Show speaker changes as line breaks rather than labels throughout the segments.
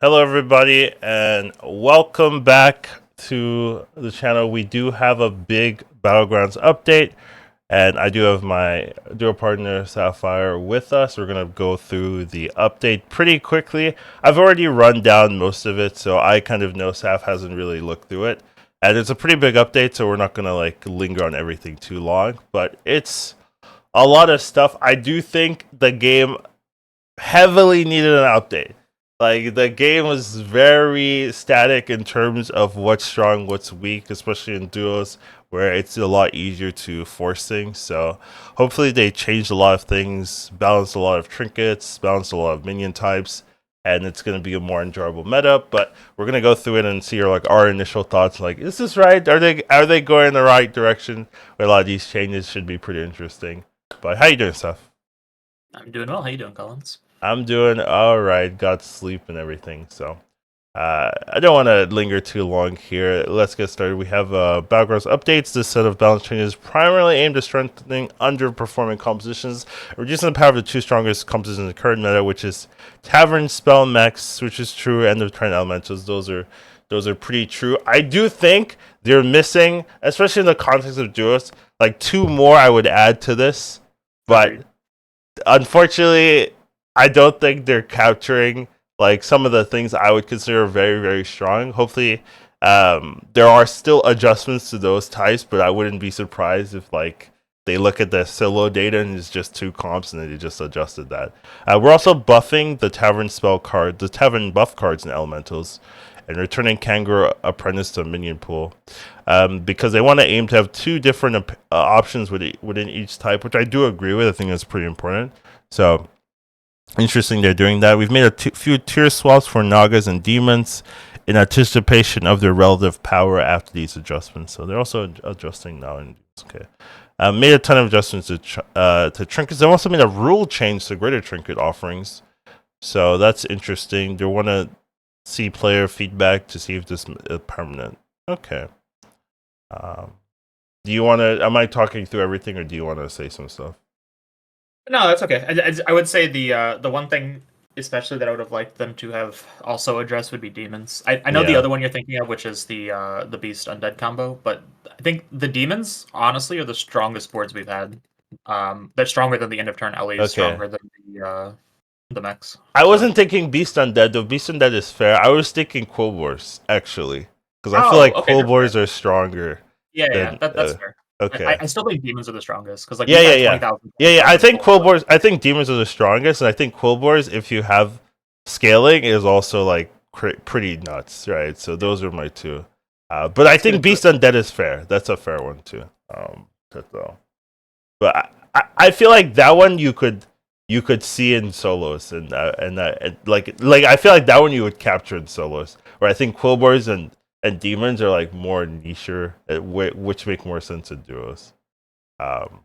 Hello, everybody, and welcome back to the channel. We do have a big Battlegrounds update, and I do have my duo partner Sapphire with us. We're gonna go through the update pretty quickly. I've already run down most of it, so I kind of know Saph hasn't really looked through it, and it's a pretty big update, so we're not gonna linger on everything too long. But it's a lot of stuff. I do think the game heavily needed an update. Like the game was very static in terms of what's strong, what's weak, especially in duos where it's a lot easier to force things. So hopefully they changed a lot of things, balanced a lot of trinkets, balanced a lot of minion types, and it's going to be a more enjoyable meta. But we're going to go through it and see our initial thoughts. Like, is this right? Are they going in the right direction? A lot of these changes should be pretty interesting. But how you doing, Steph?
I'm doing well. How you doing, Collins?
I'm doing all right. Got sleep and everything. So I don't want to linger too long here. Let's get started. We have Battlegrounds updates. This set of balance changes primarily aimed at strengthening underperforming compositions, reducing the power of the two strongest compositions in the current meta, which is Tavern, Spell, Max, which is true, End of Turn Elementals. Those are pretty true. I do think they're missing, especially in the context of duos, like two more I would add to this, but
Agreed.
unfortunately, I don't think they're capturing like some of the things I would consider very, very strong. Hopefully, there are still adjustments to those types, but I wouldn't be surprised if like they look at the solo data and it's just two comps and they just adjusted that. We're also buffing the Tavern spell card, the Tavern buff cards and elementals, and returning Kangaroo Apprentice to minion pool. Because they want to aim to have two different options within each type, which I do agree with. I think that's pretty important. So interesting they're doing that. We've made a few tier swaps for Nagas and Demons in anticipation of their relative power after these adjustments. So they're also adjusting now. And okay. Made a ton of adjustments to trinkets. They also made a rule change to greater trinket offerings. So that's interesting. They want to see player feedback to see if this is permanent. Okay. Do you want to? Am I talking through everything, or do you want to say some stuff?
No, that's okay. I would say the one thing, especially that I would have liked them to have also addressed, would be demons. I know the
Yeah.
other one you're thinking of, which is the beast undead combo, but I think the demons honestly are the strongest boards we've had. They're stronger than the end of turn LEs,
Okay.
stronger than the mechs.
I
So
wasn't thinking Beast Undead though. Beast Undead is fair. I was thinking Quill Wars actually, because I feel
oh,
like
okay,
Quill
that's fair.
Wars are stronger
Yeah,
than.
that's fair.
Okay.
I still think demons are the strongest because like
Yeah,
we've
yeah,
had
yeah,
20,000
yeah, yeah. I
cards in
think
full.
Quill Wars. I think Demons are the strongest, and I think Quill Wars, if you have scaling, is also like pretty nuts, right? So those are my two. But I
That's
think
good.
Beast Undead is fair. That's a fair one too. Though. But I feel like that one you could see in solos and like I feel like that one you would capture in solos. Where I think Quillboars and demons are like more nicher, which make more sense in duos. Um,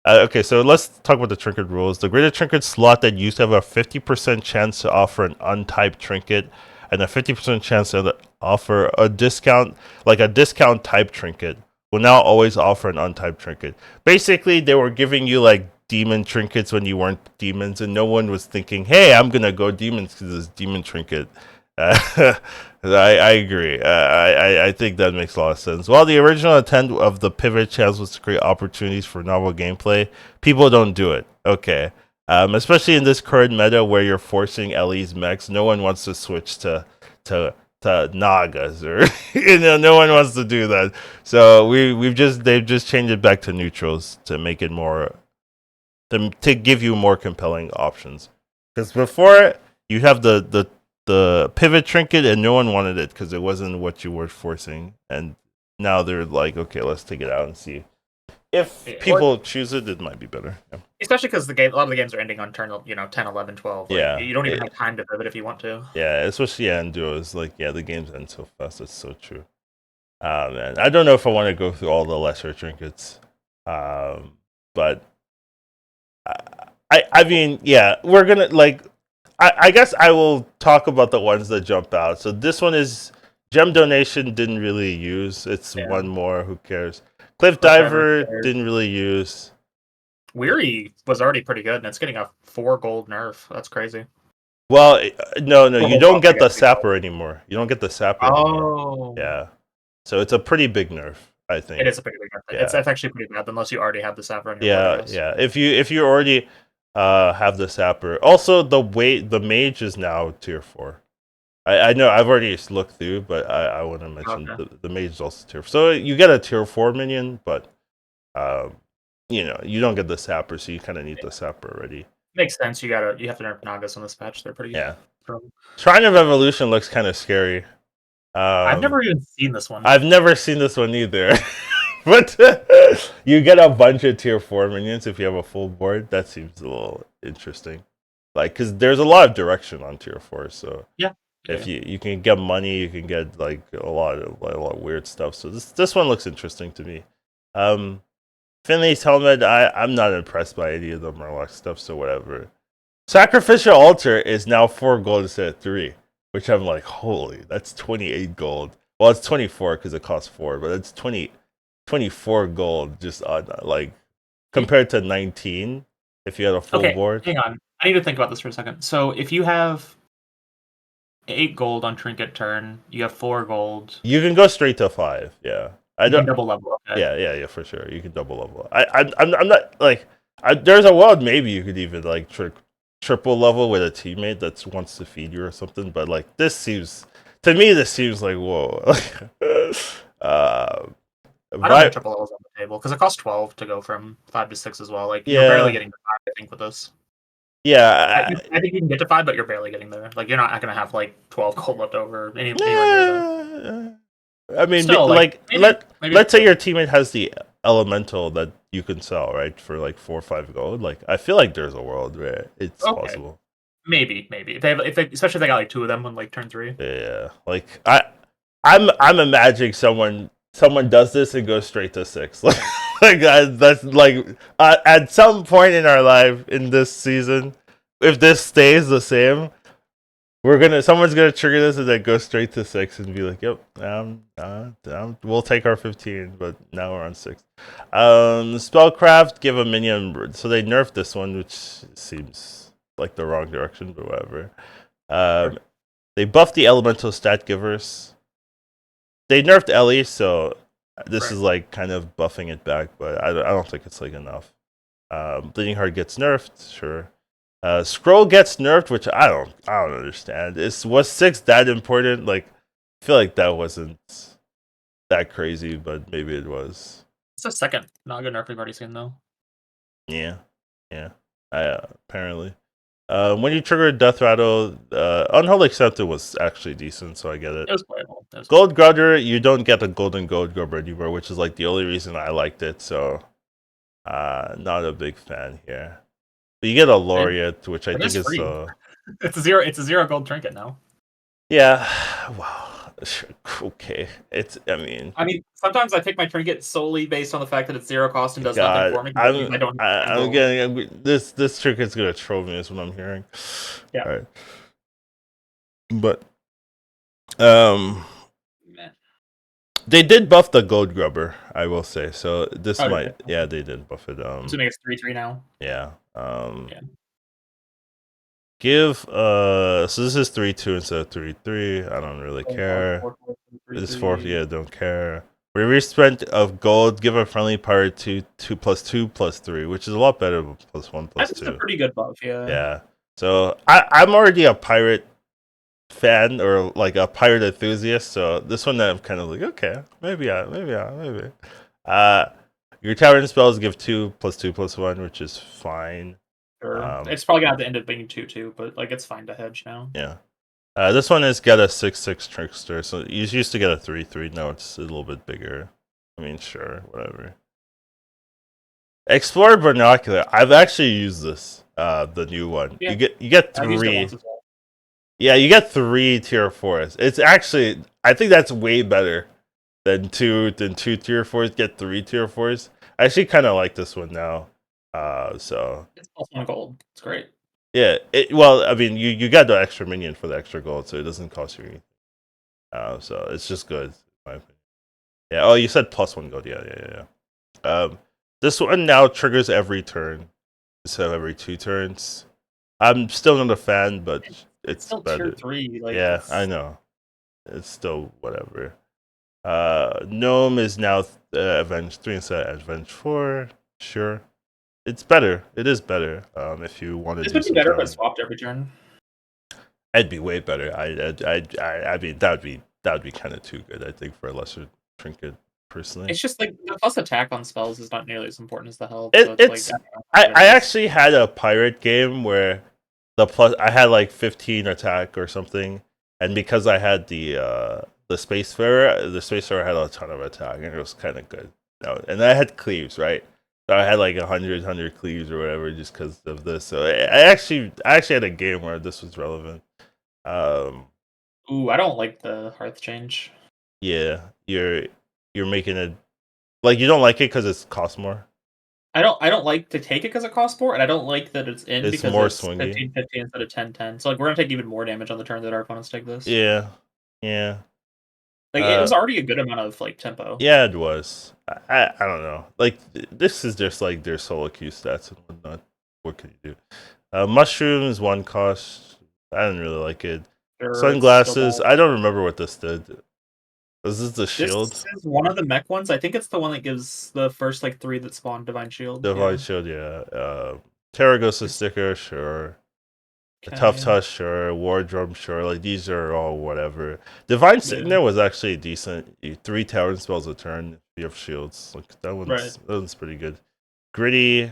okay, so let's talk about the trinket rules. The greater trinket slot that used to have a 50% chance to offer an untyped trinket and a 50% chance to offer a discount, like a discount type trinket, will now always offer an untyped trinket. Basically, they were giving you like demon trinkets when you weren't demons, and no one was thinking, hey, I'm gonna go demons because it's demon trinket. I agree. I think that makes a lot of sense. While the original intent of the pivot channels was to create opportunities for novel gameplay, people don't do it. Okay. Especially in this current meta where you're forcing Ellie's mechs, no one wants to switch to to Nagas or no one wants to do that. So they've just changed it back to neutrals to make it more to give you more compelling options. Because before you have the pivot trinket and no one wanted it because it wasn't what you were forcing, and now they're like, okay, let's take it out and see if
Yeah, well,
people choose it. It might be better. Yeah,
especially because a lot of the games are ending on turn, 10, 11, 12. Like
yeah,
you don't even have time to pivot if you want to.
yeah. Especially in duos, like the games end so fast. That's so true. Man, I don't know if I want to go through all the lesser trinkets, but I mean, yeah, we're gonna like. I guess I will talk about the ones that jump out. So this one is gem donation didn't really use. It's
Yeah,
one more. Who cares? Cliff
Cliff Diver
diver
pairs.
didn't really use.
Weary was already pretty good, and it's getting a 4 gold nerf. That's crazy.
Well, no,
Or
you
hold
don't
off, I
get
guess
the
we call
sapper anymore. You don't get the sapper
it.
anymore.
Oh.
Yeah. So it's a pretty big nerf, I
It
think.
is a pretty big effort.
Yeah.
It's actually pretty bad unless you already have the sapper on your board, I
Yeah,
guess.
yeah. If you already have the sapper. Also the mage is now tier 4. I know I've already looked through, but I want to mention
Okay.
the mage is also tier 4. So you get a tier 4 minion, but um you don't get the sapper, so you kind of need the sapper already.
Makes sense. You have to nerf Nagas on this patch. They're pretty
Yeah.
strong.
Shrine of Evolution looks kind of scary.
I've
Um
never even seen this one.
I've never seen this one either. But you get a bunch of tier 4 minions if you have a full board. That seems a little interesting. Like, because there's a lot of direction on tier 4, so
Yeah.
if you can get money, you can get like a lot of weird stuff. So this one looks interesting to me. Finley's helmet, I'm not impressed by any of the Murloc stuff, so whatever. Sacrificial altar is now 4 gold instead of 3, which I'm like, holy, that's 28 gold. Well, it's 24 because it costs 4, but it's 24 gold just on like compared to 19 if you had a full
Okay,
board.
hang on. I need to think about this for a second. So if you have 8 gold on Trinket turn, you have 4 gold.
You can go straight to 5. Yeah, I
You can
don't.
double level. Okay.
Yeah, for sure. You can double level. I'm not like. There's a world maybe you could even like triple level with a teammate that wants to feed you or something. But like this seems to me, this seems like whoa. uh,
I don't think
right?
triple levels on the table because it costs 12 to go from 5 to 6 as well. Like you're barely
Yeah,
getting to 5, I think, with this.
yeah.
I think you can get to 5, but you're barely getting there. Like you're not gonna have like 12 gold left over anywhere near that.
I mean,
Still, like maybe
let's say your teammate has the elemental that you can sell, right, for like 4 or 5 gold. Like, I feel like there's a world where it's
okay.
possible.
Maybe if they especially if they got like 2 of them on like turn 3.
Yeah, like I'm imagining someone does this and goes straight to 6. Like that's like at some point in our life in this season, if this stays the same, someone's gonna trigger this and then go straight to 6 and be like, "Yep, we'll take our 15, but now we're on 6." Spellcraft, give a minion. So they nerfed this one, which seems like the wrong direction, but whatever.
Sure.
They buffed the elemental stat givers. They nerfed Ellie, so this is like kind of buffing it back, but I don't think it's like enough. Bleeding Heart gets nerfed, sure. Scroll gets nerfed, which I don't understand. Was 6 that important? Like, I feel like that wasn't that crazy, but maybe it was.
It's the second Naga nerf we've already seen though.
Yeah. Apparently. When you trigger Death Rattle, Unholy Accepted was actually decent, so I get it.
It was playable.
Gold Grudger, you don't get a golden gold grubber anymore, which is like the only reason I liked it, so not a big fan here. But you get a Laureate, which I think is
free. It's a 0 gold trinket now.
Yeah. Wow. Okay. I mean,
sometimes I pick my trinket solely based on the fact that it's 0 cost and does
God,
nothing for me.
I'm getting this trinket's gonna troll me. Is what I'm hearing.
Yeah.
All right. But
Man.
they did buff the gold grubber, I will say. So this might,
okay.
yeah, they did buff it.
Assuming it's 3/3 now.
Yeah.
Yeah.
Give so this is 3/2 instead of 3/3. I don't really care. This is 4. Yeah, don't care. Re-spent of gold. Give a friendly pirate 2/2/2/3, which is a lot better than +1/2.
That's a pretty good buff. Yeah.
Yeah. So I'm already a pirate fan or like a pirate enthusiast. So this one I'm kind of like, okay, maybe. Your tavern spells give 2/2/1, which is fine.
Sure. It's probably gonna have to end up being 2/2, but like it's fine to hedge now.
Yeah. This one is get a 6/6 trickster. So you used to get a 3/3. Now it's a little bit bigger. I mean, sure, whatever. Explore binocular. I've actually used this. The new one. Yeah. You get 3. Yeah, you get 3 tier 4s. It's actually, I think that's way better than two tier 4s. Get 3 tier 4s. I actually kind of like this one now. So
it's +1 gold. It's great.
Yeah. Well, I mean, you got the extra minion for the extra gold, so it doesn't cost you anything. So it's just good, in my opinion. Yeah. Oh, you said +1 gold. Yeah. This one now triggers every turn instead of every 2 turns. I'm still not a fan, but it's
still
better.
tier 3. Like,
Yeah,
it's...
I know. It's still whatever. Gnome is now Avenge 3 instead of Avenge 4. Sure. It's better. It is better. If you want to
This
do
would be
some
better if it
challenge,
swapped every turn.
it'd be way better. I mean that would be kind of too good. I think for a lesser trinket personally.
It's just like the plus attack on spells is not nearly as important as the health. So
It,
it's like,
it's
I don't know
I,
what
I
it is.
actually had a pirate game where the plus I had like 15 attack or something, and because I had the spacefarer had a ton of attack and it was kind of good. No, and I had cleaves, right? So I had like 100 cleaves or whatever just because of this. So I actually had a game where this was relevant. Um,
Ooh, I don't like the hearth change.
yeah, you're making it like you don't like it because it costs more.
I don't like to take it because it costs 4, and I don't like that it's in
It's
because
more
it's
swingy.
15-15 instead of 10-10. So like we're gonna take even more damage on the turn that our opponents take this.
Yeah, yeah.
Like it was already a good amount of like tempo.
Yeah, it was. I don't know. Like this is just like their solo queue stats and whatnot. What can you do? Mushrooms one cost. I didn't really like it.
Sure, it's still
Sunglasses.
bad.
I don't remember what this did. Was this the
This
shield?
is one of the mech ones. I think it's the one that gives the first like 3 that spawn Divine Shield.
Divine
Yeah.
shield. Yeah. Terragosa
It's
sticker. Sure. A tough
okay.
touch. Sure. War drum. Sure. Like these are all whatever. Divine
Yeah.
Signet was actually decent. 3 tower spells a turn. If you have shields. Like
Right.
that one's pretty good. Gritty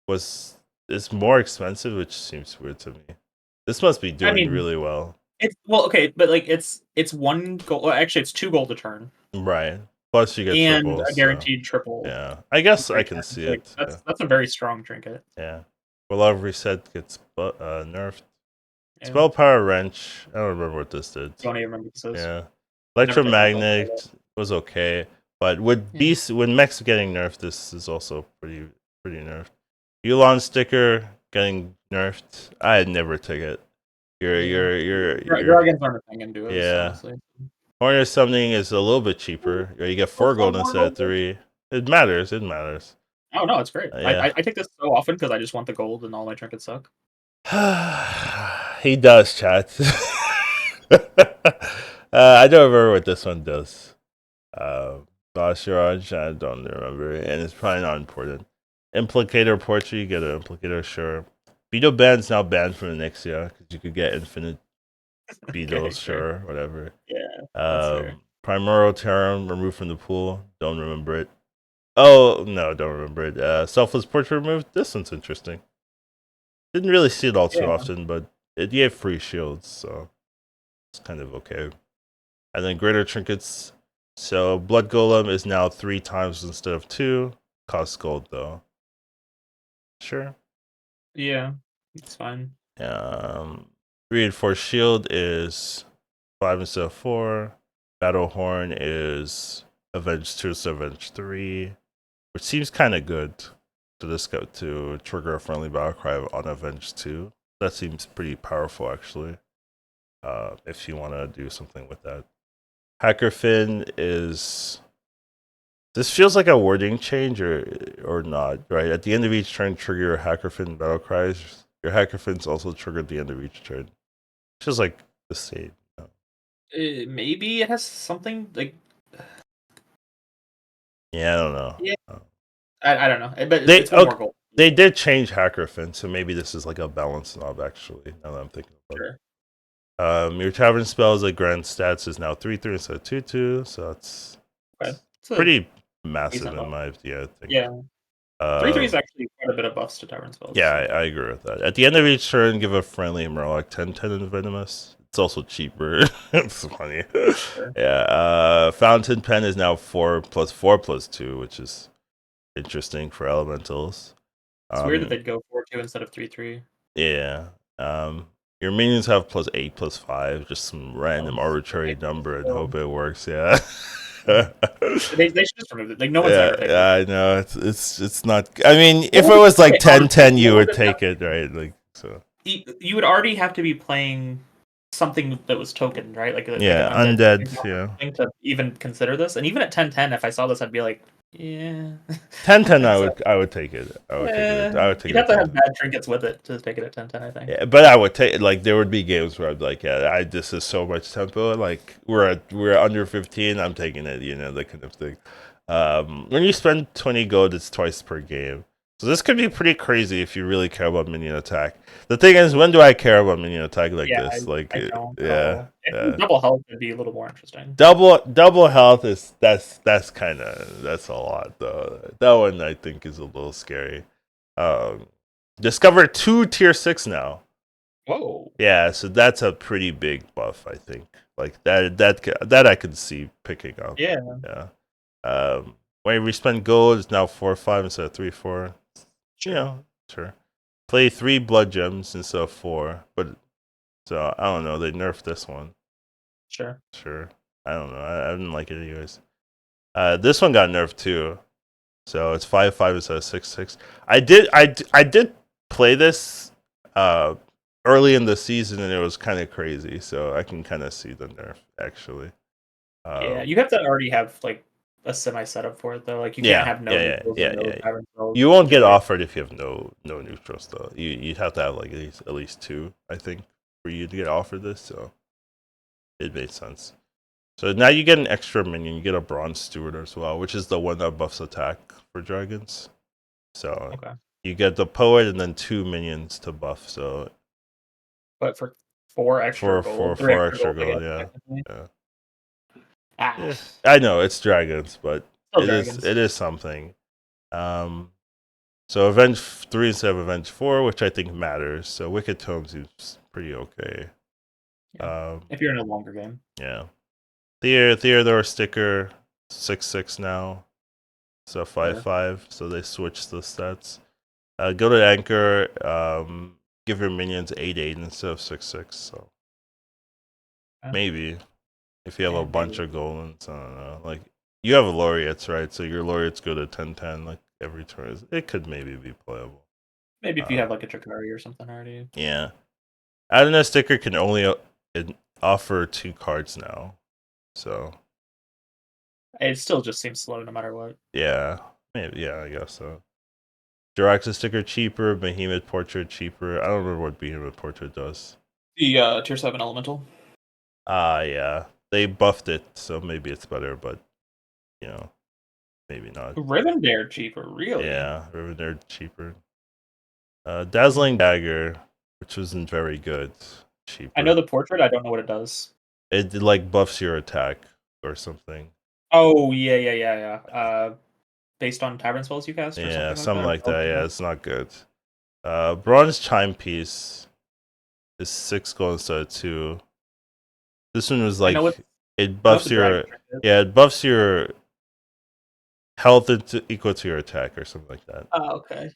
was is more expensive, which seems weird to me. This must be
I
doing
mean,
really well,
it's well, okay, but like it's 1 gold. Well, actually, it's 2 gold a turn
right? Plus you get
and
triples,
a
so
guaranteed triple
yeah. I guess I
break
can
turn.
see
So like
it. Yeah,
that's a very strong trinket.
yeah. A lot of reset gets nerfed.
Yeah.
Spell power wrench. I don't remember what this did.
Don't even remember what this is.
Yeah,
Never taken a spell like that.
electromagnet was okay, but with
Yeah.
beast when mechs getting nerfed, this is also pretty nerfed. Elon sticker getting nerfed. I'd never take it.
Yeah.
You're
Dragons aren't a thing in duos,
yeah.
honestly.
Corner summoning is a little bit cheaper. You get
What's
4
one
gold
more
instead of
gold?
3. It matters. It matters.
Oh no, it's great.
Yeah.
I take this so often because I just want the gold and all my trinkets suck.
He does, chat. I don't remember what this one does. Bashiraj, I don't remember. And it's probably not important. Implicator portrait, you get an implicator, sure. Beetle band's now banned from the next year because you could get infinite
Okay,
beetles,
fair.
sure, whatever.
Yeah, that's fair.
Primordial Terrum removed from the pool. Don't remember it. Oh no, don't remember it. Selfless portrait removed. This one's interesting. Didn't really see it all too
Yeah.
often, but it gave free shields, so it's kind of okay. And then greater trinkets. So blood golem is now 3 times instead of 2. Costs gold though. Sure.
Yeah, it's fine.
Reinforced shield is 5 instead of 4. Battle horn is Avenge 2 to Avenge 3, which seems kind of good to trigger a friendly battle cry on Avenge 2. That seems pretty powerful, actually, if you want to do something with that. Hacker Fin is... This feels like a wording change or not, right? At the end of each turn, trigger your Hacker Fin battle cries. Your Hacker Fins also trigger at the end of each turn. It's just like the same.
Maybe it has something like...
Yeah, I don't know.
Yeah, I don't know, but
They
it's one more gold.
they did change Hacker Fin, so maybe this is like a balance knob actually. Now that I'm thinking about it.
Sure.
Your tavern spells like grand stats is now 3/3 instead of 2/2, so it's
Okay. It's a
pretty massive
decent
in
buff.
my idea. I think.
Yeah. 3/3 is actually quite a bit of buffs to tavern spells.
Yeah,
So.
I agree with that. At the end of each turn, give a friendly Murloc 10/10 in Venomous. It's also cheaper. It's funny.
Sure.
Yeah. Fountain Pen is now 4+4+2, which is interesting for elementals.
It's weird that they'd go 4/2 instead of 3/3.
Yeah. Your minions have +8/+5, just some random arbitrary number, and hope it works. Yeah.
They should just remove it. Like no one's ever taken
Yeah,
it.
I know. It's not. I mean, if it was like 10/10, you would take it, right? Like so.
You would already have to be playing something that was tokened, right? Like
Yeah,
an undead
undead. Yeah.
thing to even consider this. And even at 10/10, if I saw this, I'd be like, Yeah.
10-10,
So,
I would take it. I would take it. I would take
you'd
it
have
at
to have
10-10.
bad trinkets with it to take it at 10-10, I think.
Yeah, but I would take like there would be games where I'd be like, yeah, this is so much tempo. Like we're under 15, I'm taking it. That kind of thing. When you spend 20 gold, it's twice per game. So this could be pretty crazy if you really care about minion attack. The thing is, when do I care about minion attack like
Yeah,
this?
I don't at
Yeah,
all. If it was
yeah.
double health, it'd be a little more interesting.
Double health is that's a lot though. That one I think is a little scary. Um, discover 2 tier 6 now.
Whoa.
Yeah, so that's a pretty big buff, I think. Like that I could see picking up.
Yeah,
Yeah. When we spend gold, it's now 4-5 instead of 3-4. You
sure.
know, sure. Play 3 blood gems instead of 4, but so I don't know. They nerfed this one.
Sure.
Sure. I don't know. I didn't like it anyways. This one got nerfed too, so it's 5-5 instead of 6-6. I did play this early in the season, and it was kind of crazy. So I can kind of see the nerf actually.
Yeah,
Um,
you have to already have like a semi setup for it though. Like you can't
yeah,
have no
yeah, yeah,
neutrals or
yeah,
no
yeah.
tyrant spells.
You won't
Just
get
like
offered if you have no neutrals though. You'd have to have like at least 2, I think, for you to get offered this. So it made sense. So now you get an extra minion. You get a bronze steward as well, which is the one that buffs attack for dragons. So
okay,
you get the poet and then 2 minions to buff. So
but for 4 extra gold, three
4
extra
extra
gold, I
gold,
guess
yeah.
technically.
Yeah.
Ah,
Yeah. I know it's dragons, but
still dragons.
it is something. Um so Avenge 3 instead of Avenge 4, which I think matters. So Wicked Tome seems pretty okay.
Yeah, if you're in a longer game.
Yeah. Theodore sticker 6-6 now. So
Sure.
5-5. So they switched the stats. Go to anchor. Give your minions 8-8 instead of 6-6. So maybe if you have a
Yeah,
bunch
maybe.
of golems, I don't know. Like you have laureates, right? So your laureates go to 10-10 like every turn. It could maybe be playable.
Maybe if you
Uh,
have like a Drakari or something already.
yeah. Adding a sticker can only offer 2 cards now. So
It still just seems slow no matter what.
yeah, maybe yeah, I guess so. Jiraxa sticker cheaper, Behemoth portrait cheaper. I don't remember what Behemoth portrait does.
The tier 7 elemental.
Yeah. They buffed it, so maybe it's better, but you know, maybe not.
Ribbon Bear cheaper, really?
Yeah, they're cheaper. Dazzling Dagger, which wasn't very good,
I know
cheaper.
the portrait, I don't know what it does.
It like buffs your attack or something.
Oh, yeah. Based on tavern spells you cast or
Yeah,
something like
something
that? Or
like
spells
that.
you
Yeah,
cast?
it's not good. Bronze Chime Piece is 6 gold instead of 2. This one was
I know
like it
it's
buffs
a dragon
your
trinket.
yeah, it buffs your health into equal to your attack or something like that.
Oh, okay.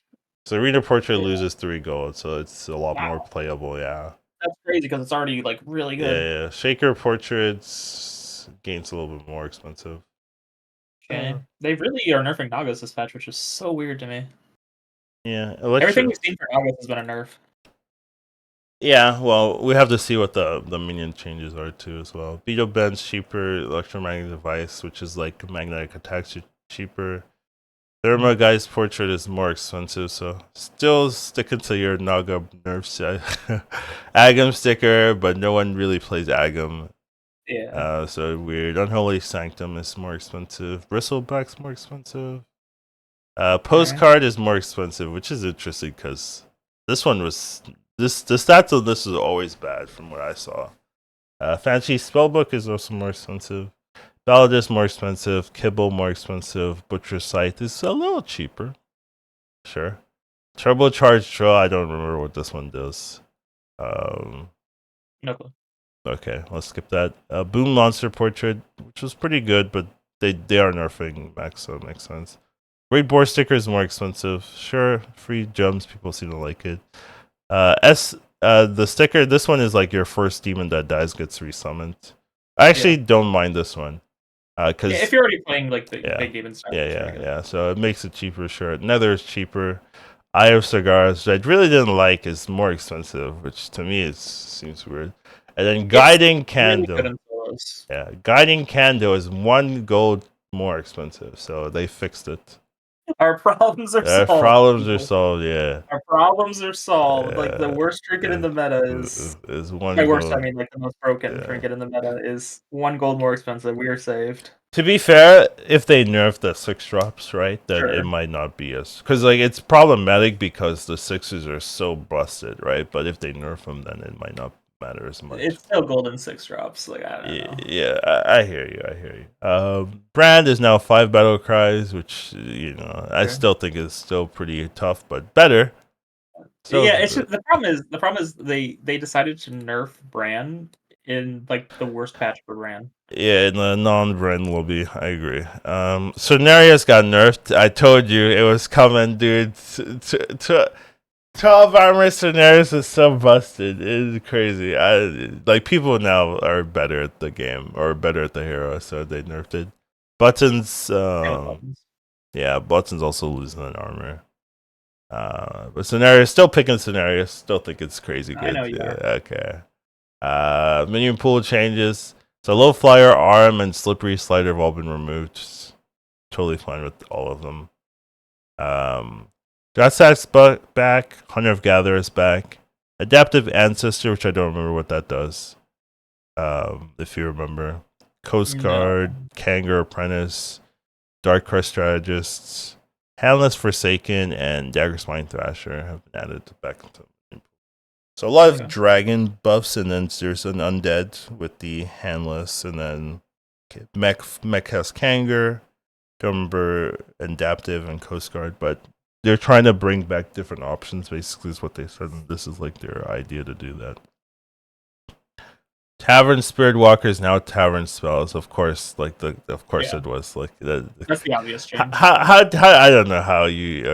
So Arena Portrait
Yeah.
loses 3 gold, so it's a lot more
Wow.
playable. Yeah,
That's crazy because it's already like really good.
yeah. Shaker Portraits gains a little bit more expensive.
Okay. They really are nerfing Nagas this patch, which is so weird to me.
Yeah,
Everything
Electro.
we've seen for Nagas has been a nerf.
Yeah, well, we have to see what the minion changes are too as well. Beetle Bend's cheaper. Electromagnetic Device, which is like magnetic attacks, are cheaper. Therma Guy's portrait is more expensive, so still sticking to your Naga nerfs. Agam sticker, but no one really plays Agam.
Yeah.
So weird. Unholy Sanctum is more expensive. Bristleback's more expensive.
Alright.
Postcard is more expensive, which is interesting because this one was the stats of this is always bad from what I saw. Fancy Spellbook is also more expensive. Ballad is more expensive. Kibble more expensive. Butcher's Scythe is a little cheaper. Sure. Turbocharged Draw, I don't remember what this one does.
No clue.
Okay, let's skip that. Boom Monster Portrait, which was pretty good, but they are nerfing Max, so it makes sense. Raid Boar sticker is more expensive. Sure, free gems, people seem to like it. The sticker, this one is like your first demon that dies gets resummoned. I actually don't mind this one.
Yeah,
Cause
if you're already playing like the
yeah,
big demon style, it's pretty good.
yeah. So it makes it cheaper. Sure, Nether is cheaper. Eye of Cigars, which I really didn't like, is more expensive, which to me seems weird. And then
It's
Guiding
really good
Candle.
in solos.
Yeah, Guiding Candle is 1 gold more expensive, so they fixed it.
Our problems are
Our
solved.
problems are
people.
solved. Yeah.
Our problems are solved. Like the worst trinket in the meta
Is
by
one
worst, I
gold.
mean like the most broken
Yeah.
trinket in the meta is 1 gold more expensive. We are saved.
To be fair, if they nerf the 6 drops, right, then it
Sure.
might not be as because like it's problematic because the 6s are so busted, right? But if they nerf them, then it might not matter as much.
It's still golden 6 drops. Like I don't know.
Yeah, I hear you. I hear you. Brand is now 5 battle cries, which I
Sure.
still think is still pretty tough, but better. So
Yeah, it's just, the problem is they decided to nerf Bran in like the worst patch for Bran.
yeah, in the non-brand lobby, I agree. Scenarios got nerfed. I told you it was coming, dude. 12 armor scenarios is so busted. It is crazy. Like people now are better at the game or better at the hero, so they nerfed it. Buttons,
Buttons.
yeah, Buttons also losing an armor. But scenarios still picking scenarios. Still think it's crazy
I
good.
know you
Yeah,
are.
okay. Minion pool changes. So low flyer, arm, and slippery slider have all been removed. Just totally fine with all of them. Dratsack's back. Hunter of Gatherers back. Adaptive Ancestor, which I don't remember what that does. If you remember. Coast Guard,
No.
Kangaroo Apprentice, Dark Crest Strategists, Handless Forsaken, and Dagger's Mind Thrasher have been added back into. So a lot of dragon buffs, and then there's an undead with the handless, and then mech has Kangar, Gumber, Adaptive, and Coast Guard. But they're trying to bring back different options. Basically, is what they said. And this is like their idea to do that. Tavern Spirit Walker is now Tavern Spells, of course. It was like
That's the obvious change.
How I don't know how you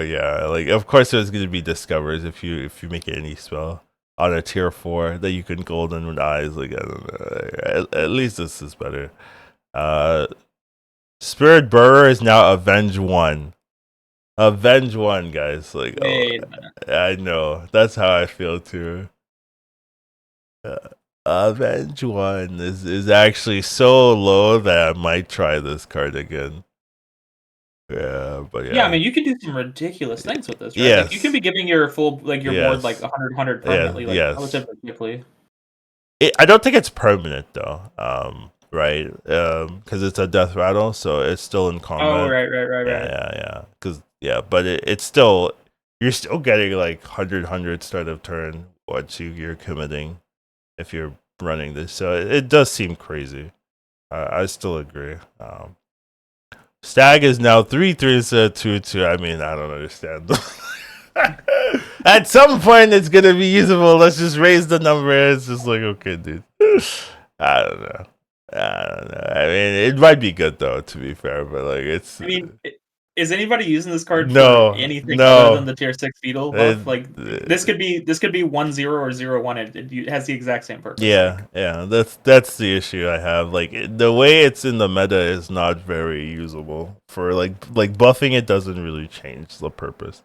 like of course there's going to be discovers if you make any spell on a tier 4 that you can golden with eyes. Like I don't know, at least this is better. Spirit Burrower is now Avenge 1. Avenge 1, guys. Like
Wait a minute.
I know that's how I feel too. Avenge 1 is actually so low that I might try this card again. Yeah, but yeah.
Yeah, I mean, you can do some ridiculous things with this, right?
Yes.
Like, you can be giving your full, like, your board, like, 100 permanently, like,
yes.
relatively quickly.
I don't think it's permanent, though. Right? Because it's a death rattle, so it's still in combat.
Oh, right.
Yeah. Because, but it's still, you're still getting, like, 100 start of turn once you're committing if you're running this. So it does seem crazy. I still agree. Stag is now 3/3 instead of 2/2. I mean, I don't understand. At some point, it's gonna be usable. Let's just raise the number. It's just like, okay, dude. I don't know. I mean, it might be good though, to be fair, but like, it's.
I mean, is anybody using this card
No,
for anything
no.
other than the tier 6 beetle buff? Like, this could be 1-0 or 0-1. It has the exact same purpose.
Yeah, that's the issue I have. Like the way it's in the meta is not very usable for like buffing. It doesn't really change the purpose.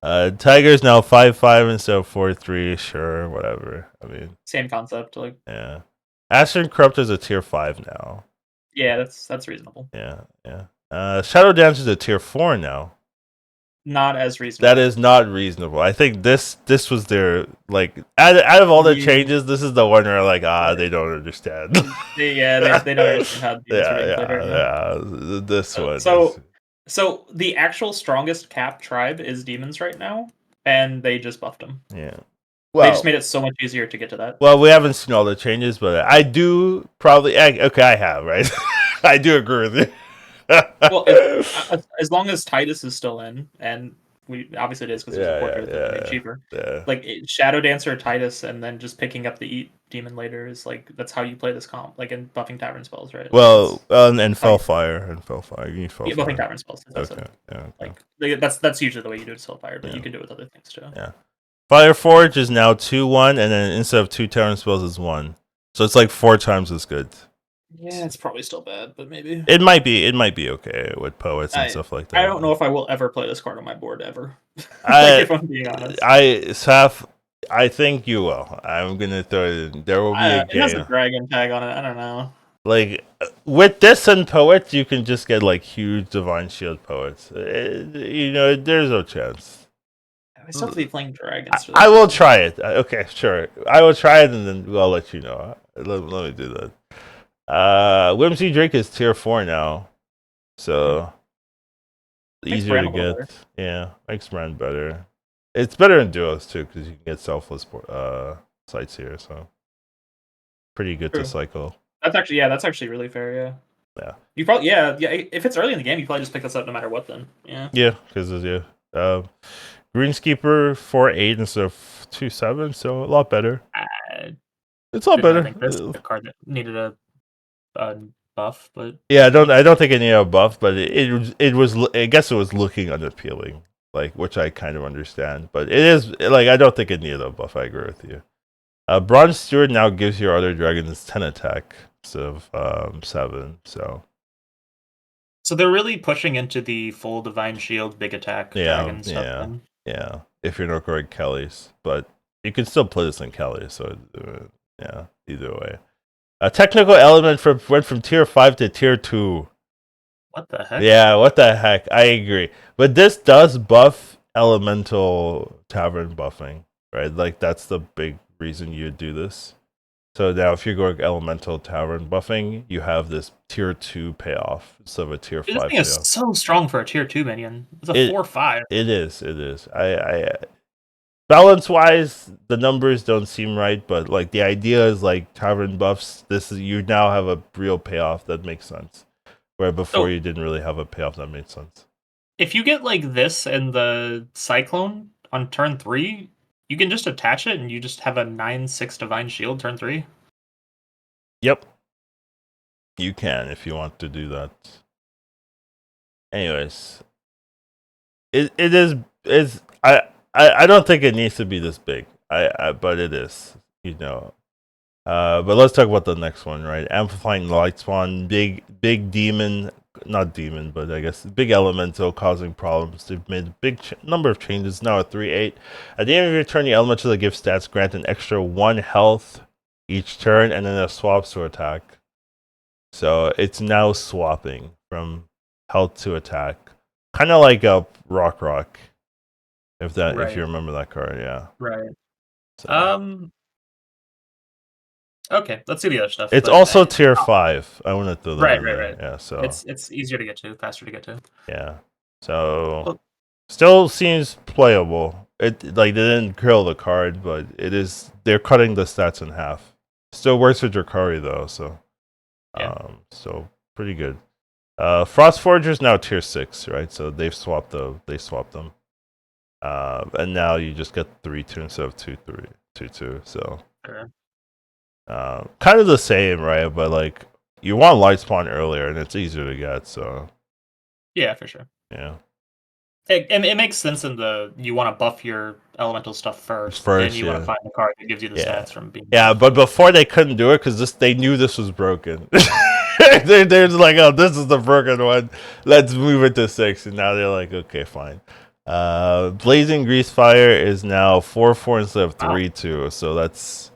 Tiger's now 5/5 instead of 4/3. Sure, whatever. I mean,
Same concept. Like,
yeah. Ashen Corrupt is a tier 5 now.
yeah, that's reasonable.
Yeah. Shadow Dance is a tier 4 now.
Not as reasonable.
That is not reasonable. I think this was their like out of all the changes, this is the one where like they don't understand.
they don't understand how these are being played right now.
This one.
So the actual strongest cap tribe is demons right now, and they just buffed them.
Yeah.
Well, they just made it so much easier to get to that.
Well, we haven't seen all the changes, but I do probably okay. I have, right. I do agree with you.
Well, as long as Titus is still in, and we obviously it is because there's a portrait that's cheaper.
Yeah.
Like Shadow Dancer, Titus, and then just picking up the Eat Demon later is like that's how you play this comp, like in buffing Tavern spells, right?
Well, and Fellfire, You need Fellfire.
Yeah, buffing Tavern spells.
Okay.
Like that's usually the way you do Fellfire, but you can do it with other things too.
Yeah. Fireforge is now 2/1, and then instead of 2 Tavern spells, is 1. So it's like 4 times as good.
Yeah, it's probably still bad, but maybe
it might be okay with poets and stuff like that.
I don't know if I will ever play this card on my board ever. Like, if I'm being honest,
I think you will. I'm gonna throw it in. There will be a game.
It has a dragon tag on it. I don't know.
Like with this and poets, you can just get like huge divine shield poets. There's no chance.
I still have to be playing dragons.
I will try it. Okay, sure. I will try it, and then I'll let you know. Let me do that. Whimsy Drake is tier 4 now, so easier to get. Yeah, makes brand better. It's better in duos too because you can get selfless sites here, so pretty good to cycle.
That's actually really fair. Yeah.
Yeah.
You probably if it's early in the game, you probably just pick this up no matter what. Then
yeah, because Greenskeeper 4-8 instead of 2-7, so a lot better. It's a lot better.
I think this is a card that needed a buff, but
yeah, I don't think it needed a buff, but it was I guess it was looking unappealing, like, which I kind of understand, but it is like I don't think it needed a buff. I agree with you. Bronze Steward now gives your other dragons 10 attack instead of 7, so
they're really pushing into the full divine shield big attack dragon stuff.
Yeah, if you're not going Kelly's, but you can still play this in Kelly, so yeah, either way. A technical element went from tier 5 to tier 2.
What the heck?
Yeah, what the heck? I agree. But this does buff elemental tavern buffing, right? Like, that's the big reason you do this. So now if you're going elemental tavern buffing, you have this tier 2 payoff instead of a tier 5
payoff. This thing is so strong for a tier 2 minion. It's a 4/5.
It is. I balance wise, the numbers don't seem right, but like the idea is like tavern buffs. You now have a real payoff that makes sense, where before you didn't really have a payoff that made sense.
If you get like this and the cyclone on turn 3, you can just attach it and you just have a 9/6 divine shield turn 3.
Yep, you can if you want to do that. Anyways, it is I don't think it needs to be this big. But it is, But let's talk about the next one, right? Amplifying Light Spawn, big demon, not demon, but I guess big elemental causing problems. They've made a big number of changes. Now a 3/8. At the end of your turn, the elemental that gives stats grant an extra 1 health each turn, and then it swaps to attack. So it's now swapping from health to attack, kind of like a rock. If you remember that card, yeah.
Right. So. Okay, let's see the other stuff.
It's also tier 5. I want to throw that
right.
Yeah, so
it's easier to get to, faster to get to.
Yeah. So still seems playable. It like they didn't kill the card, but they're cutting the stats in half. Still works with Drakari though, so so pretty good. Frostforger's now tier 6, right? So they swapped them. And now you just get 3/2 instead of 2/3, 2/2. So kind of the same, right? But like you want light spawn earlier, and it's easier to get. So
yeah, for sure.
Yeah,
it makes sense you want to buff your elemental stuff first, then you want to find the card that gives you the stats from being.
Yeah, but before they couldn't do it because they knew this was broken. they're just like, oh, this is the broken one. Let's move it to 6, and now they're like, okay, fine. Blazing Grease Fire is now 4/4 instead of 3/2, so that's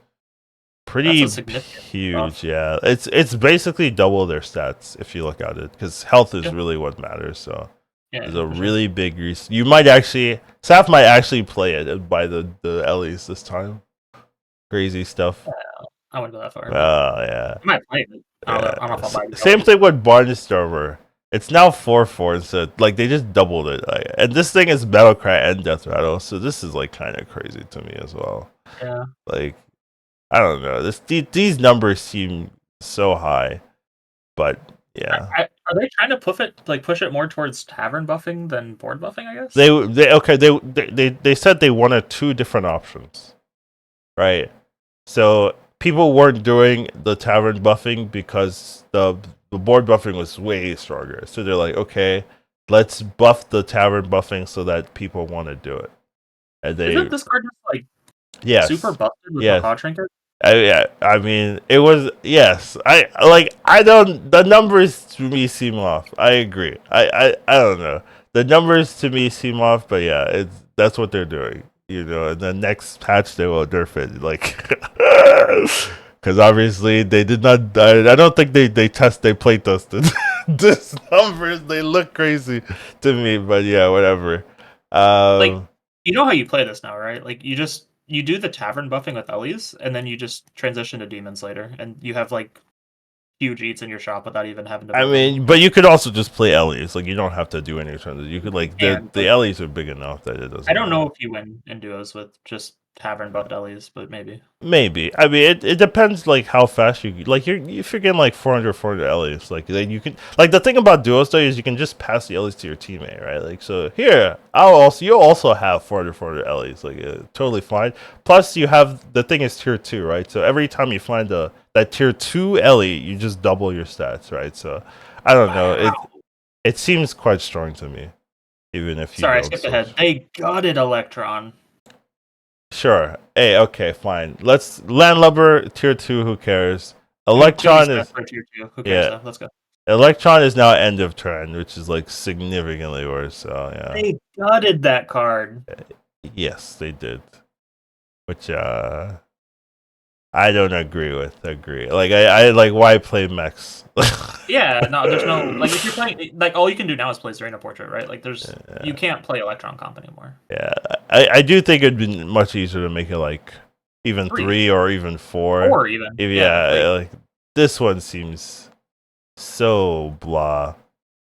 pretty huge. Yeah, it's basically double their stats if you look at it, because health is really what matters. So it's a really big grease. You might actually Saf might actually play it and buy the Ellies this time. Crazy stuff.
I wouldn't go that far.
Yeah.
I might play it. I don't know if I'll buy it.
Same thing with Barnstormer. It's now 4/4 instead. Like they just doubled it. And this thing is Battlecry and Death Rattle, so this is like kind of crazy to me as well.
Yeah.
Like I don't know. These numbers seem so high, but yeah.
Are they trying to push it more towards tavern buffing than board buffing? I guess
they said they wanted 2 different options, right? So people weren't doing the tavern buffing because the board buffing was way stronger. So they're like, okay, let's buff the tavern buffing so that people want to do it. And
isn't this card just like super busted with the Trinket?
I mean, it was I don't. The numbers to me seem off. I agree. I don't know. The numbers to me seem off, but yeah, that's what they're doing. And the next patch they will nerf it. Like, because obviously they did not. I don't think they play tested this numbers. They look crazy to me, but yeah, whatever.
Like, you know how you play this now, right? Like, you do the tavern buffing with Ellie's, and then you just transition to demons later, and you have like huge eats in your shop without even having to
I
build them.
mean, but you could also just play Ellie's. Like, you don't have to do any turns. You could like
And
the
like,
Ellie's are big enough that it doesn't.
I don't know
matter.
if you win in duos with just tavern buffed Ellie's, but maybe.
Maybe. I mean, it depends like how fast you like. If you're getting like 400 Ellie's, like then you can like the thing about duos though is you can just pass the Ellie's to your teammate, right? Like so here, you'll also have 400 Ellie's, like totally fine. Plus you have the thing is tier 2, right? So every time you find that tier 2 Ellie, you just double your stats, right? So I don't know.
Wow.
It seems quite strong to me, even if you
Sorry, I
don't
skipped
switch.
ahead. They gutted Electron.
Sure. Hey, okay, fine. Let's Landlubber tier 2. Who cares?
Completely
Electron is
set for tier 2. Who cares
yeah.
though? Let's go.
Electron is now end of turn, which is like significantly worse. So yeah.
They gutted that card.
Yes, they did. Which I don't agree with. Agree. Like I like why play mechs?
Yeah, no, there's no like if you're playing like all you can do now is play Serena Portrait, right? Like you can't play Electron Comp anymore.
Yeah, I do think it'd be much easier to make it like even 3 or even 4.
Or even.
If,
Yeah.
like this one seems so blah.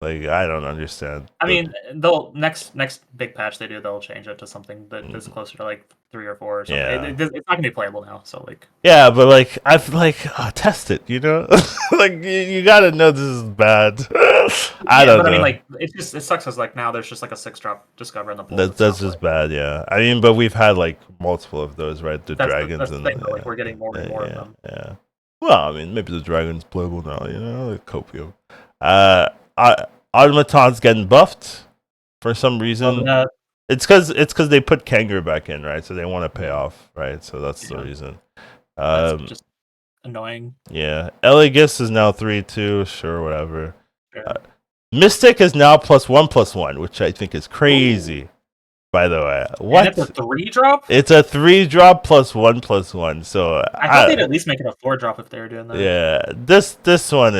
Like I don't understand.
I mean, they'll next big patch they do, they'll change it to something that is closer to like 3 or 4 or something.
Yeah.
It's not gonna be playable now, so like.
Yeah, but like I've like test it, you know. Like you gotta know this is bad. I don't know.
I mean, like it sucks because like now there's just like a 6-drop discover in the pool.
That's just bad, yeah. I mean, but we've had like multiple of those, right? The dragons
that's
and
the thing, though, like we're getting more and more of them.
yeah. Well, I mean, maybe the dragon's playable now, you know, like copium. Automaton's getting buffed for some reason. It's because they put Kangaroo back in, right? So they want to pay off, right? So that's the reason.
That's just annoying.
Yeah, Eligus is now 3/2. Sure, whatever. Mystic is now +1/+1, which I think is crazy. Ooh. By the way, what?
And it's a 3-drop.
It's a 3-drop +1/+1. So
I thought they'd at least make it a 4-drop if they were doing that.
Yeah, this one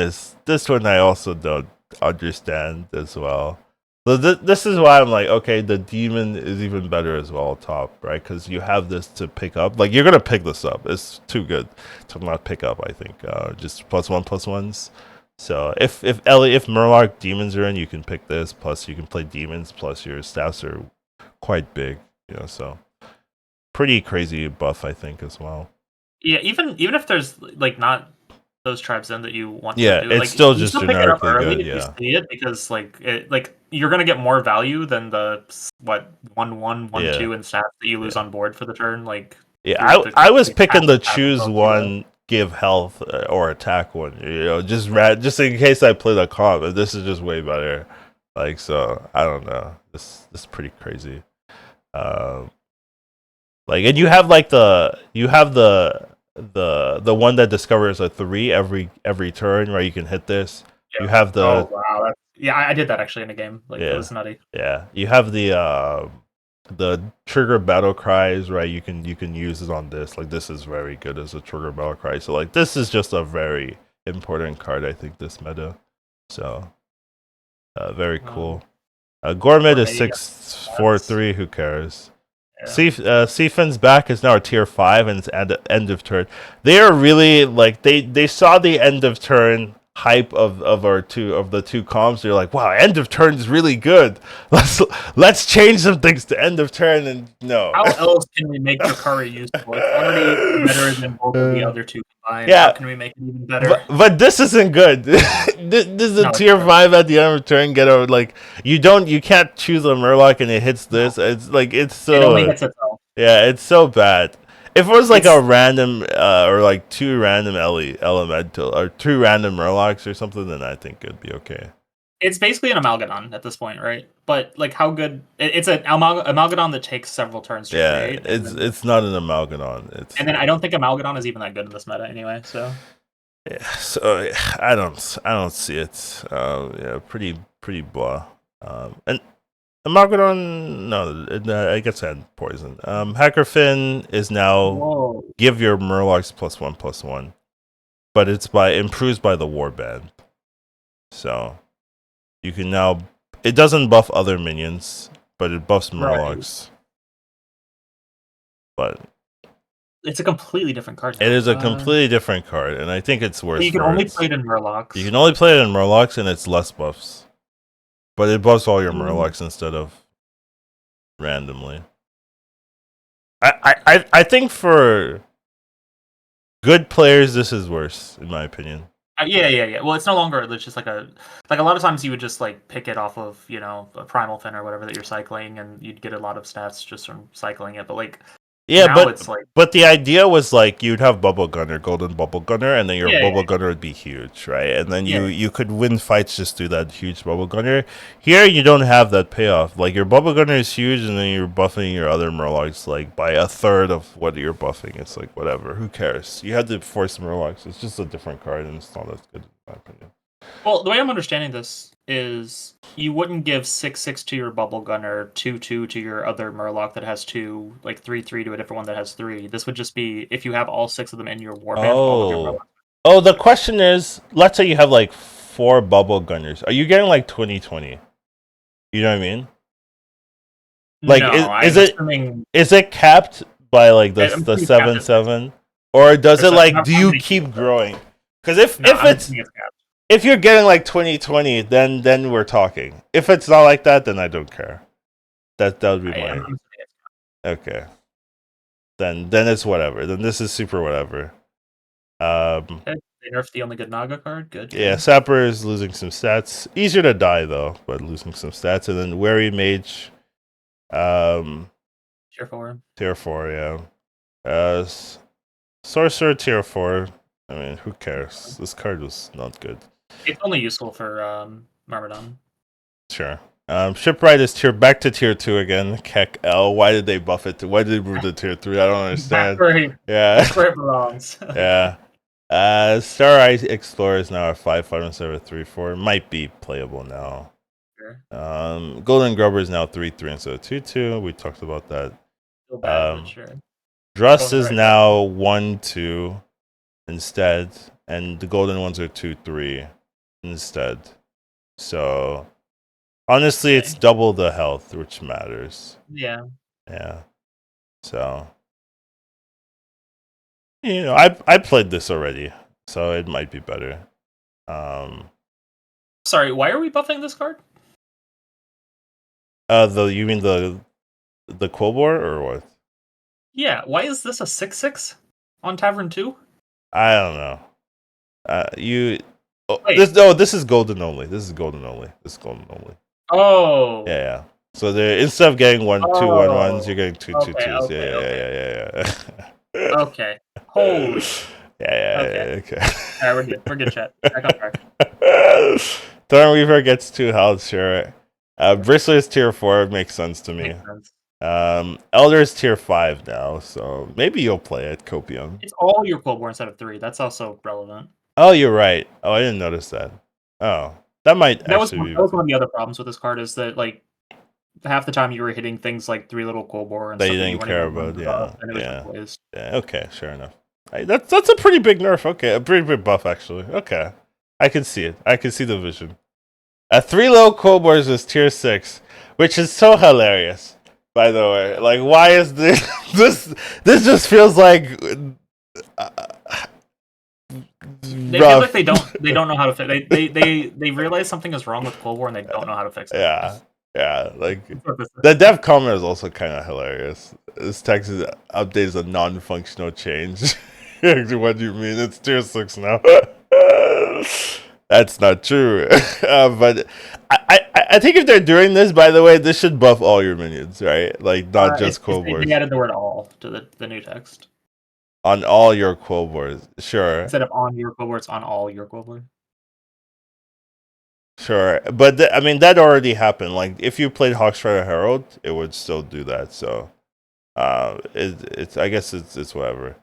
I also don't understand as well. So this is why I'm like, okay, the demon is even better as well, top, right? Because you have this to pick up. Like you're gonna pick this up. It's too good to not pick up. I think just +1/+1s. So if Murloc demons are in, you can pick this. Plus you can play demons. Plus your stats are quite big, you know. So pretty crazy buff, I think, as well.
Yeah, even if there's like not those tribes in that you want
to
do,
it's
like,
still just
pick it up
generically
early
good.
if
Yeah,
you see it because like you're gonna get more value than the 1/1/1/2 in stats that you lose on board for the turn. Like
yeah, I was picking the choose one, give health or attack one. You know, just in case I play the comp. But this is just way better. Like so, I don't know. This is pretty crazy. Like, and you have like the one that discovers a 3 every turn, right? You can hit this. Yeah. You have the
wow, I did that actually in a game. Like it was nutty.
Yeah, you have the trigger battle cries, right? You can use it on this. Like this is very good as a trigger battle cry. So like this is just a very important card, I think, this meta. So very cool. Gourmet is 6/4/3. Who cares? Yeah. Seafin's back is now a tier 5 and it's at end of turn. They are really like they saw the end of turn hype of the two comps. They're like, wow, end of turn is really good. Let's change some things to end of turn. And no,
how else can we make Yukari useful? It's already better than both of the other two combined.
Yeah,
how can we make it even better?
But this isn't good. This is a tier 5 at the end of turn. Get over like you can't choose a Murloc and it hits this. It's like it's so
it only hits itself.
Yeah, it's so bad. If it was like a random or like 2 random elemental or 2 random Murlocs or something, then I think it'd be okay.
It's basically an Amalgadon at this point, right? But like how good it's an Amalgadon that takes several turns to create.
It's not an Amalgadon.
And then I don't think Amalgadon is even that good in this meta anyway, so
yeah, so I don't see it. Yeah, pretty blah. And Amalgadon, no, I guess I had poison. Hackerfin is now give your Murlocs +1/+1. but it's improves by the warband. So you can now. It doesn't buff other minions, but it buffs Murlocs. But
it's a completely different card now.
It is a completely different card, and I think it's worse.
You can only play it in Murlocs.
You can only play it in Murlocs, and it's less buffs. But it buffs all your Murlocs instead of randomly. I think for good players, this is worse, in my opinion.
Yeah. Well, it's no longer. It's just like a lot of times you would just like pick it off of a Primal Fin or whatever that you're cycling, and you'd get a lot of stats just from cycling it. But like.
Yeah,
now it's like,
but the idea was like you'd have Bubble Gunner, Golden Bubble Gunner, and then your Bubble Gunner would be huge, right? And then you could win fights just through that huge Bubble Gunner. Here you don't have that payoff. Like your Bubble Gunner is huge, and then you're buffing your other Murlocs like by a third of what you're buffing. It's like whatever, who cares? You had to force Murlocs. It's just a different card, and it's not as good in my opinion.
Well, the way I'm understanding this is you wouldn't give 6/6 to your Bubble Gunner, 2/2 to your other Murloc that has 2, like 3/3 to a different one that has 3. This would just be if you have all 6 of them in your warband.
Oh, the question is, let's say you have like 4 Bubble Gunners. Are you getting like 20/20? You know what I mean? Like,
no,
is it capped by like the 7/7, or does it like do you keep growing? Because if you're getting like 20/20, then we're talking. If it's not like that, then I don't care. That would be mine. Okay. Then it's whatever. Then this is super whatever.
They nerfed the only good Naga card. Good.
Yeah, Sapper is losing some stats. Easier to die though, but losing some stats. And then Wary Mage.
Tier 4.
Tier 4, yeah. Sorcerer Tier 4. I mean, who cares? This card was not good.
It's only useful for Myrmidon.
Sure. Shipwright is back to tier 2 again. Keck L. Why did they buff it? Why did they move to tier 3? I don't understand.
That's where it belongs.
Yeah. Star Eye Explorer is now at 5/5/7/3/4. Might be playable now.
Sure.
Golden Grubber is now 3/3 instead of 2/2. We talked about that.
Feel bad, but sure.
Drust is now 1/2 instead, and the golden ones are 2/3 instead. So honestly, it's double the health, which matters.
Yeah.
So I played this already, so it might be better.
Sorry, why are we buffing this card?
You mean the Quillbore or what?
Yeah, why is this a 6/6 on Tavern 2?
I don't know. This is golden only. This is golden only.
Oh.
Yeah. So instead of getting 1/2/1/1s, you're getting 2/2/2s. Yeah.
Okay. Holy.
Yeah. Okay.
All right, we're good, chat. Back on track.
Thornweaver gets 2 health, sure. Bristler is tier 4. Makes sense to me. Elder is tier 5 now, so maybe you'll play it, Copium.
It's all your Quillbore instead of 3. That's also relevant.
Oh, you're right. Oh, I didn't notice that. Oh, that was one
of the other problems with this card is that like half the time you were hitting things like 3 little Quillbore and
that
stuff
you didn't care about. Yeah. Okay, sure enough. That's a pretty big nerf. Okay, a pretty big buff actually. Okay, I can see it. I can see the vision. 3 low Quillbores is tier 6, which is so hilarious. By the way, like, why is this? This just feels like
they feel like they don't know how to fix. They realize something is wrong with Quillbore and they don't know how to fix it.
Yeah. Like the dev comment is also kind of hilarious. This text update is a non-functional change. What do you mean? It's tier 6 now. That's not true. But I think if they're doing this, by the way, this should buff all your minions, right? Like, not just Quillbores.
They added the word all to the new text.
On all your Quillbores, sure.
Instead of on your Quillbore, it's on all your Quillbore.
Sure. But, that already happened. Like, if you played Hawkstrider Herald, it would still do that. So, I guess it's whatever.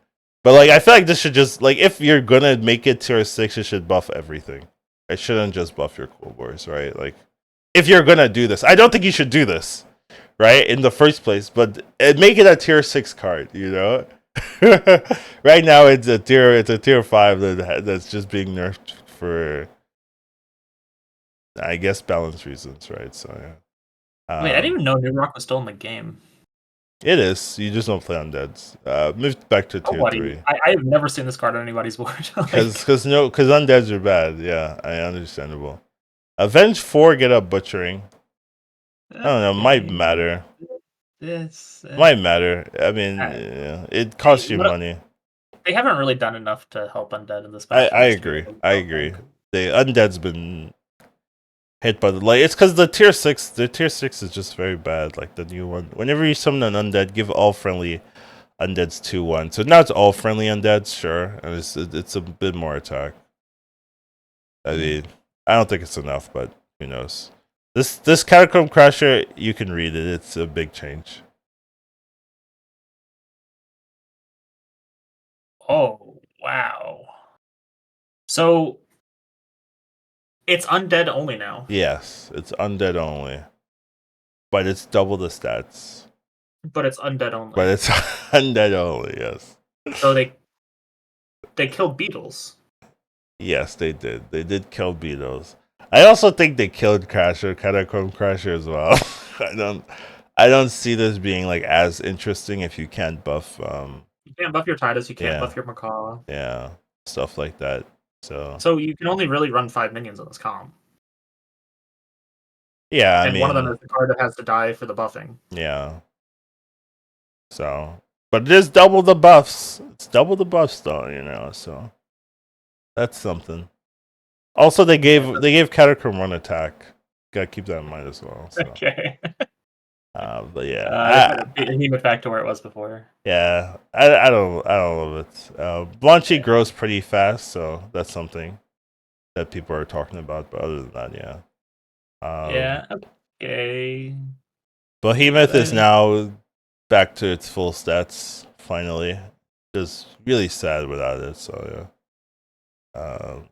But, like, I feel like this should just, like, if you're gonna make it tier 6, it should buff everything. It shouldn't just buff your Quillbores, right? Like, if you're gonna do this. I don't think you should do this, right? In the first place, but make it a tier 6 card, you know? Right now, it's a tier 5 that's just being nerfed for, I guess, balance reasons, right? So yeah.
Wait, I didn't even know New Rock was still in the game.
It is. You just don't play undeads. Moved back to tier
Nobody.
3
I have never seen this card on anybody's board.
because undeads are bad. Yeah, understandable. Avenge 4 get up butchering. I don't know. Might matter. Might matter. I mean, yeah, it costs you money.
They haven't really done enough to help undead in this
I
patch.
agree. I agree. The undead's been hit by the light. It's because the tier 6 is just very bad. Like the new one. Whenever you summon an undead, give all friendly undeads 2/1. So now it's all friendly undeads, sure, and it's a bit more attack. I mean, I don't think it's enough, but who knows? This Catacomb Crasher, you can read it. It's a big change.
Oh wow! So it's undead only now.
Yes, it's undead only, but it's double the stats.
But it's undead only.
But it's undead only. Yes.
So they killed beetles.
Yes, they did. They did kill beetles. I also think they killed Catacomb Crasher as well. I don't see this being like as interesting if you can't buff.
You can't buff your Tidus. You can't buff your Macaw.
Yeah, stuff like that.
So you can only really run 5 minions on this comp.
Yeah,
and one of them is the card that has to die for the buffing.
Yeah. So, but it is double the buffs. It's double the buffs, though. You know, so that's something. Also, they gave Catacomb 1 attack. Gotta keep that in mind as well. So.
Okay.
But yeah,
he went back to where it was before.
Yeah, I don't love it. Blanchy grows pretty fast, so that's something that people are talking about. But other than that, yeah.
Yeah. Okay.
Behemoth is now back to its full stats finally. Just really sad without it. So yeah.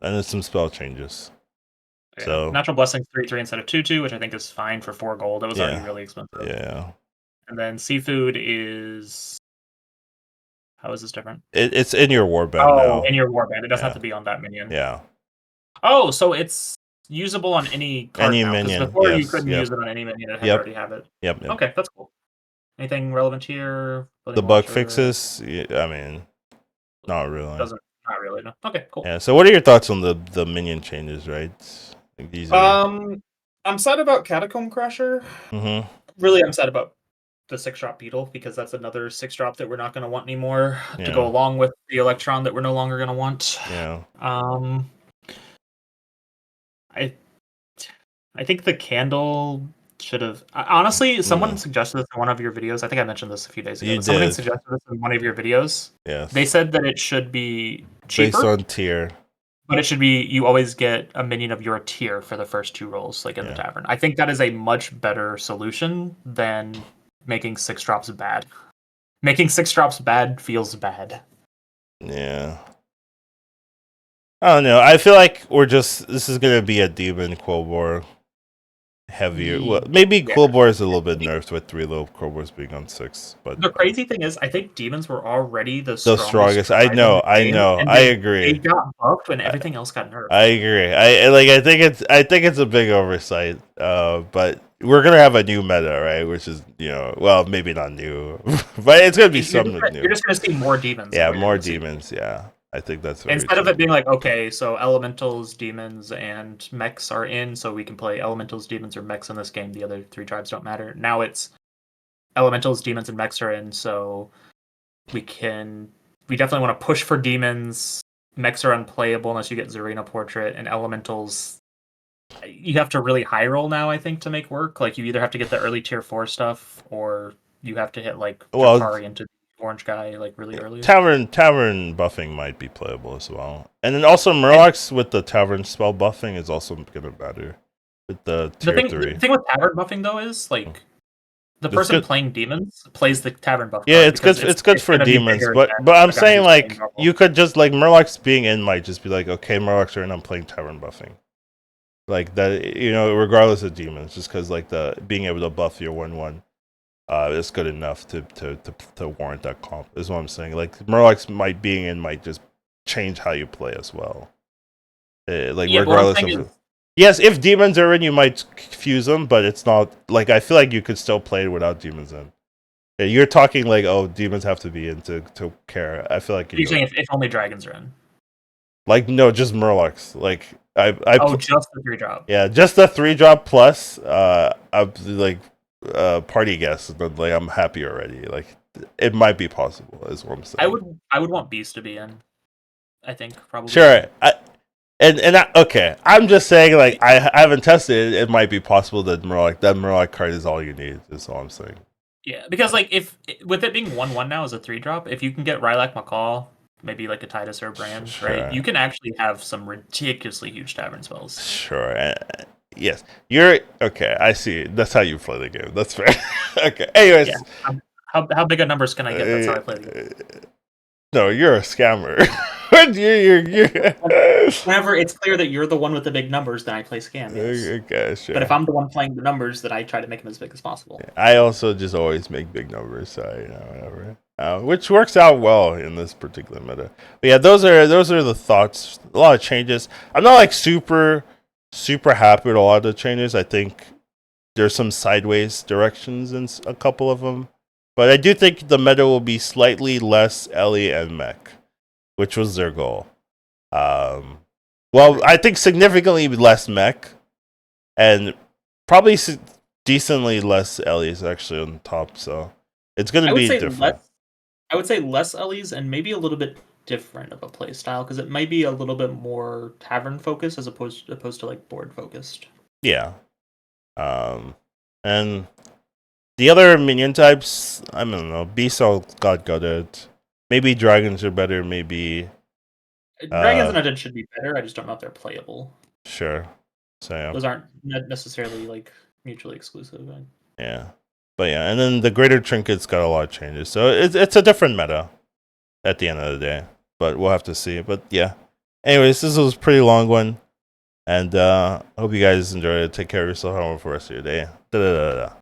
And there's some spell changes.
Yeah.
So
Natural Blessing 3/3 instead of 2/2, which I think is fine for 4 gold. It was already really expensive.
Yeah.
And then Seafood is. How is this different?
It's in your warband now.
In your warband. It doesn't have to be on that minion.
Yeah.
Oh, so it's usable on any card now.
Minion.
Before you couldn't use it on any minion that already have it.
Yep.
Okay, that's cool. Anything relevant here?
The bug fixes? I mean, not really.
Not really, no. Okay, cool.
Yeah, so what are your thoughts on the minion changes, right? Like these
I'm sad about Catacomb Crasher. Really, I'm sad about the 6-drop Beetle, because that's another 6-drop that we're not going to want anymore to go along with the Electron that we're no longer going to want.
Yeah.
I think the candle should have. Honestly, someone suggested this in one of your videos. I think I mentioned this a few days ago. Someone suggested this in one of your videos.
Yes.
They said that it should be cheaper.
Based on tier.
But it should be you always get a minion of your tier for the first 2 rolls, like in the tavern. I think that is a much better solution than making 6-drops bad. Making 6-drops bad feels bad.
Yeah. I don't know. I feel like this is gonna be a demon Quillbore heavier. Well, maybe Quillbore is a little bit nerfed with 3 little Quillbores being on 6. But
the crazy thing is, I think demons were already the
strongest. I know. I agree.
They got buffed when everything else got nerfed.
I agree. I think it's a big oversight. But we're gonna have a new meta, right? Which is, well, maybe not new, but it's gonna be something new.
You're just gonna see more demons.
Yeah, more demons. Yeah. I think that's
instead of it being like, okay, so elementals, demons, and mechs are in, so we can play elementals, demons, or mechs in this game. The other 3 tribes don't matter. Now it's elementals, demons, and mechs are in, so we definitely want to push for demons. Mechs are unplayable unless you get Zarina Portrait, and elementals, you have to really high roll now, I think, to make work. Like, you either have to get the early tier 4 stuff, or you have to hit like Jafari into orange guy like really early.
Tavern buffing might be playable as well, and then also Murlocs with the tavern spell buffing is also gonna matter with the tier 3.
The thing with tavern buffing though is like the person playing demons plays the tavern buff.
Yeah, it's good. It's good for demons, but I'm saying like you could just like Murlocs being in might just be like, okay, Murlocs are in, I'm playing tavern buffing, like that, regardless of demons, just because like the being able to buff your 1/1. is good enough to warrant that comp. Is what I'm saying. Like Murlocs might just change how you play as well. Regardless of. Yes, if demons are in, you might fuse them, but it's not like I feel like you could still play it without demons in. You're talking like, oh, demons have to be in to care. I feel like
you're saying if only dragons are in.
Like no, just Murlocs. Like
just the 3-drop.
Yeah, just the 3-drop plus. I'm like party guest, but like I'm happy already. Like it might be possible, is what I'm saying.
I would want Beast to be in. I think probably.
Sure. Okay. I'm just saying like I haven't tested it. It might be possible that Murloc card is all you need. Is all I'm saying.
Yeah, because like if with it being 1/1 now as a 3-drop, if you can get Rylak McCall, maybe like a Titus or a Brand,
Sure.
right? You can actually have some ridiculously huge tavern spells.
Sure. Yes. You're okay. I see. That's how you play the game. That's fair. Okay. Anyways.
Yeah. How big of numbers can I get? That's how I play the game.
No, you're a scammer.
Whenever it's clear that you're the one with the big numbers, then I play scam. Yes.
Okay, sure.
But if I'm the one playing the numbers, then I try to make them as big as possible.
I also just always make big numbers, so whatever. Which works out well in this particular meta. But yeah, those are the thoughts. A lot of changes. I'm not like super happy with a lot of the changes. I think there's some sideways directions in a couple of them. But I do think the meta will be slightly less Ellie and Mech, which was their goal. Well, I think significantly less Mech, and probably decently less Ellie's actually on top. So it's going to be different.
I would say less Ellie's and maybe a little bit different of a play style because it might be a little bit more tavern focused as opposed to like board focused.
Yeah. And the other minion types, I don't know. Beasts all got gutted. Maybe dragons are better. Maybe
dragons and undead should be better. I just don't know if they're playable.
Sure. So yeah.
Those aren't necessarily like mutually exclusive.
Yeah, but yeah, and then the greater trinkets got a lot of changes. So it's a different meta at the end of the day. But we'll have to see. But yeah. Anyways, this was a pretty long one. And hope you guys enjoyed it. Take care of yourself. Have a wonderful rest of your day. Da-da-da-da.